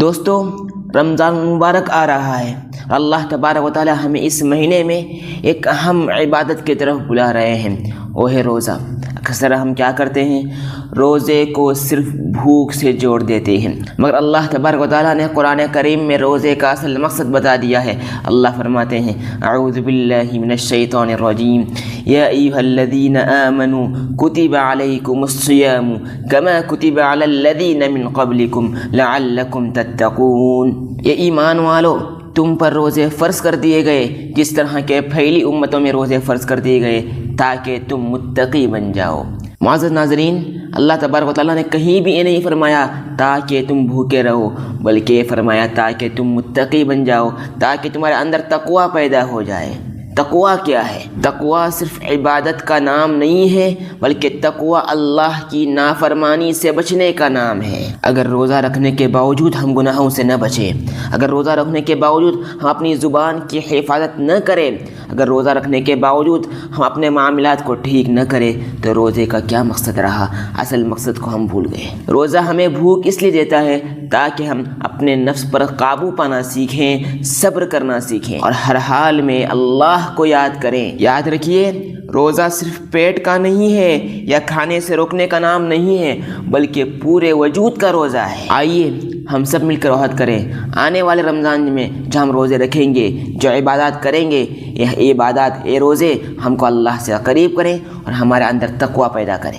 دوستو، رمضان مبارک آ رہا ہے۔ اللہ تبارک و تعالی ہمیں اس مہینے میں ایک اہم عبادت کی طرف بلا رہے ہیں، وہ ہے روزہ۔ اکثر ہم کیا کرتے ہیں، روزے کو صرف بھوک سے جوڑ دیتے ہیں، مگر اللہ تبارک و تعالی نے قرآن کریم میں روزے کا اصل مقصد بتا دیا ہے۔ اللہ فرماتے ہیں اعوذ باللہ من الشیطان الرجیم یا ایھا الذین آمنوا کتب علیکم الصیام کما کتب علی الذین من قبلکم لعلکم تتقون۔ یہ ایمان والو، تم پر روزے فرض کر دیے گئے جس طرح کے پہلی امتوں میں روزے فرض کر دیے گئے تاکہ تم متقی بن جاؤ۔ معزز ناظرین، اللہ تبارک و تعالیٰ نے کہیں بھی یہ نہیں فرمایا تاکہ تم بھوکے رہو، بلکہ یہ فرمایا تاکہ تم متقی بن جاؤ، تاکہ تمہارے اندر تقوی پیدا ہو جائے۔ تقوی کیا ہے؟ تقوی صرف عبادت کا نام نہیں ہے، بلکہ تقوی اللہ کی نافرمانی سے بچنے کا نام ہے۔ اگر روزہ رکھنے کے باوجود ہم گناہوں سے نہ بچیں، اگر روزہ رکھنے کے باوجود ہم اپنی زبان کی حفاظت نہ کریں، اگر روزہ رکھنے کے باوجود ہم اپنے معاملات کو ٹھیک نہ کریں، تو روزے کا کیا مقصد رہا؟ اصل مقصد کو ہم بھول گئے۔ روزہ ہمیں بھوک اس لیے دیتا ہے تاکہ ہم اپنے نفس پر قابو پانا سیکھیں، صبر کرنا سیکھیں، اور ہر حال میں اللہ کو یاد کریں۔ یاد رکھیے، روزہ صرف پیٹ کا نہیں ہے یا کھانے سے روکنے کا نام نہیں ہے، بلکہ پورے وجود کا روزہ ہے۔ آئیے ہم سب مل کر عہد کریں، آنے والے رمضان میں جو ہم روزے رکھیں گے، جو عبادات کریں گے، یہ عبادات، یہ روزے ہم کو اللہ سے قریب کریں اور ہمارے اندر تقوی پیدا کریں۔